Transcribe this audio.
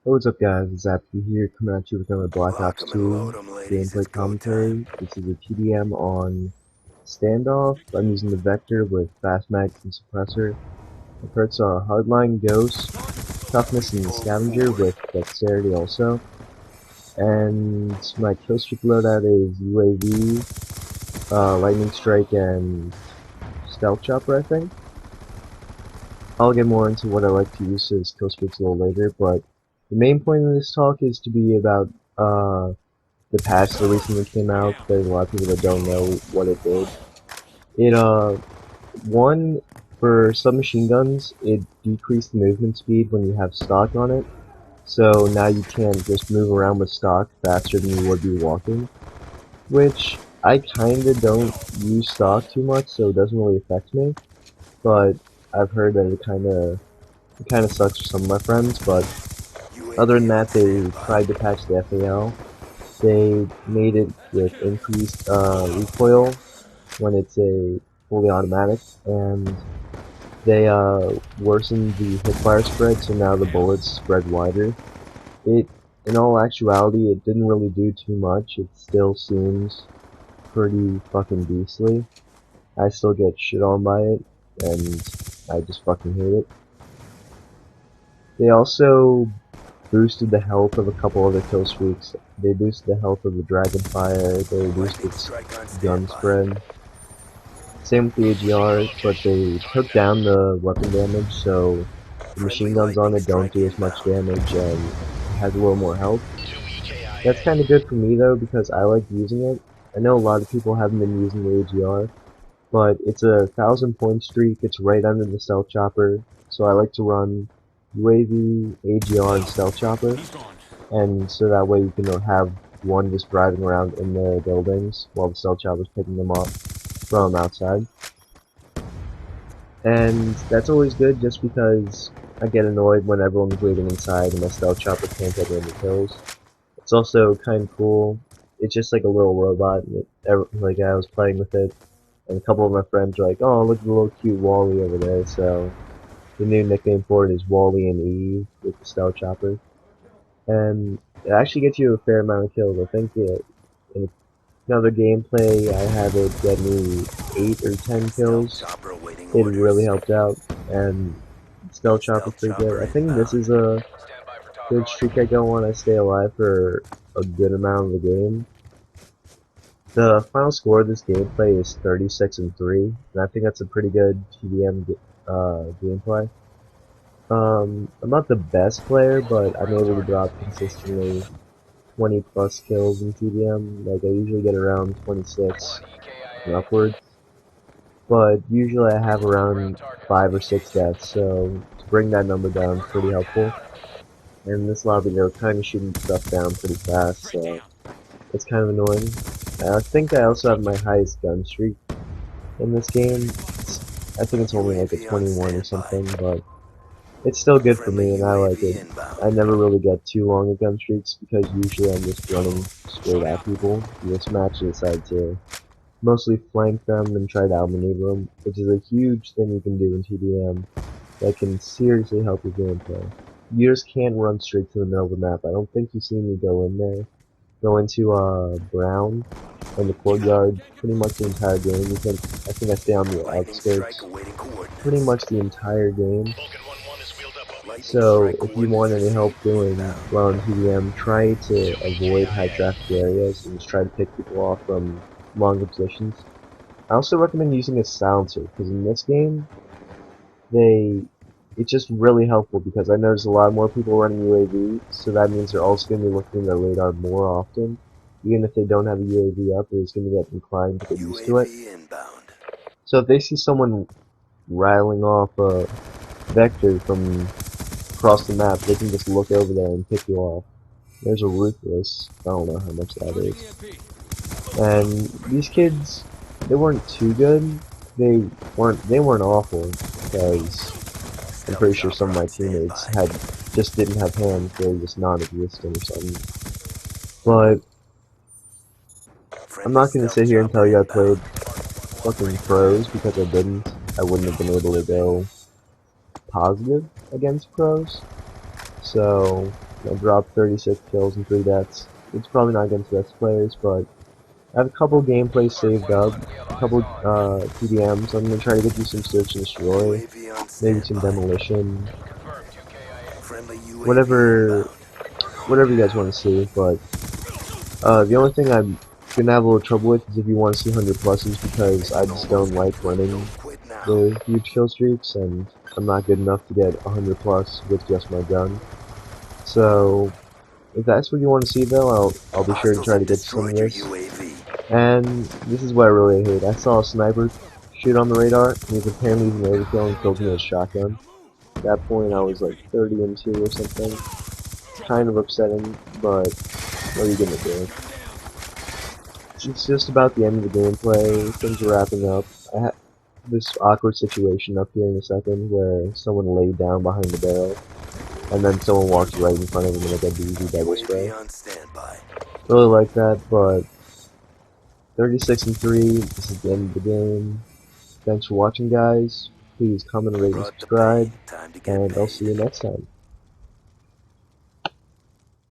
Hey, what's up guys, it's Zappy here, coming at you with another Black Ops Lock 'em and 2 load 'em, ladies. It's gameplay go time. commentary. This is a TDM on Standoff. I'm using the Vector with Fast Mags and Suppressor. My perks are Hardline, Ghost, Toughness, and Pull Scavenger forward. with Dexterity also. And my killstreak loadout is UAV, Lightning Strike, and Stealth Chopper, I think. I'll get more into what I like to use as killstreaks a little later, but the main point of this talk is to be about the patch that recently came out. There's a lot of people that don't know what it did. It, one, for submachine guns, it decreased the movement speed when you have stock on it. So now you can't just move around with stock faster than you would be walking. Which, I kinda don't use stock too much, so it doesn't really affect me. But I've heard that it kinda sucks for some of my friends, but other than UAV on that, they standby. tried to patch the FAL. They made it with increased recoil when it's a fully automatic, and they worsened the hipfire spread, so now the bullets spread wider. It, in all actuality, it didn't really do too much. It still seems pretty fucking beastly. I still get shit on by it, and I just fucking hate it. They also boosted the health of a couple other kill streaks. They boosted the health of the Dragonfire, they reduced Lightning its strike on gun standby. spread. Same with the AGR, but they took down the weapon damage, so the machine Friendly guns on lightning it don't strike do as much inbound. damage and it has a little more health. That's kind of good for me though, because I like using it. I know a lot of people haven't been using the AGR, but it's a 1,000 point streak, it's right under the Stealth Chopper, so I like to run UAV, AGR, and Stealth Chopper, and so that way you can have one just driving around in the buildings while the Stealth Chopper's picking them up from outside. And that's always good just because I get annoyed when everyone's waiting inside and my stealth chopper can't get any kills. It's also kind of cool. It's just like a little robot. Like I was playing with it, and a couple of my friends were like, "Oh, look at the little cute Wally over there." So the new nickname for it is Wally and Eve with the stealth chopper, and it actually gets you a fair amount of kills. I think in another gameplay I had it get me 8 or 10 Stealth kills. chopper awaiting It really orders. helped out, and Stealth Chopper's Stealth pretty good. chopper I think this inbound. is a good streak I go on. I stay alive for a good amount of the game. The final score of this gameplay is 36-3, and I think that's a pretty good TDM gameplay. I'm not the best player, but I'm able to drop consistently 20 plus kills in TDM. Like I usually get around 26 and upwards, but usually I have around 5 or 6 deaths, so to bring that number down is pretty helpful. And in this lobby they're kind of shooting stuff down pretty fast, so it's kind of annoying. I think I also have my highest gun streak in this game. I think it's only like a UAV on 21 or standby. something, but it's still good for Friendly me and I like UAV it. inbound. I never really get too long of gun streaks because usually I'm just running straight at people. This match I decided to mostly flank them and try to outmaneuver them, which is a huge thing you can do in TDM that can seriously help your gameplay. You just can't run straight to the middle of the map. I don't think you see me go in there. Go into Brown and the courtyard pretty much the entire game. I think I stay on the Lightning strike outskirts awaiting pretty coordinates. much the entire game. Lightning So strike if you coordinates want are any help sent. doing Inbound. well in TDM, try to avoid high traffic areas and just try to pick people off from longer positions. I also recommend using a silencer because in this game, they it's just really helpful because I notice a lot more people running UAV, so that means they're also going to be looking at their radar more often. Even if they don't have a UAV up, they're just going to get inclined to get used to it. UAV inbound. So if they see someone rattling off a vector from across the map, they can just look over there and pick you off. There's a ruthless. I don't know how much that is. And these kids, they weren't too good. They weren't awful because I'm Stealth pretty sure some chopper of my on teammates standby. just didn't have hands, they were just non-existent or something. But I'm Friendly not gonna stealth sit here and chopper tell you I inbound. played fucking pros because I didn't. I wouldn't have been able to go positive against pros. So I dropped 36 kills and 3 deaths. It's probably not against the best players, but I have a couple gameplays saved up, a couple TDMs. I'm gonna try to get you some search and destroy, UAV on maybe some standby. demolition, Friendly UAV whatever inbound. whatever you guys want to see. But the only thing I'm gonna have a little trouble with is if you want to see 100 pluses, because I Mission just don't almost like complete. running Don't quit now. the huge kill streaks, and I'm not good enough to get 100 plus with just my gun. So if that's what you want to see, though, I'll be sure to Hostiles try to have get you some of destroyed your this. UAV. And this is what I really hate. I saw a sniper shoot on the radar, and he was apparently using overkill and killed me with a shotgun. At that point, I was like 30 and 2 or something. Kind of upsetting, but what are you gonna do? It's just about the end of the gameplay. Things are wrapping up. I had this awkward situation up here in a second where someone laid down behind the barrel, and then someone walked right in front of him and I got the easy double UAV spray. on standby. Really like that, but 36 and 3, this is the end of the game. Thanks for watching, guys. Please comment, rate, and Brought the pain. subscribe, Time to get and I'll see paid. you next time.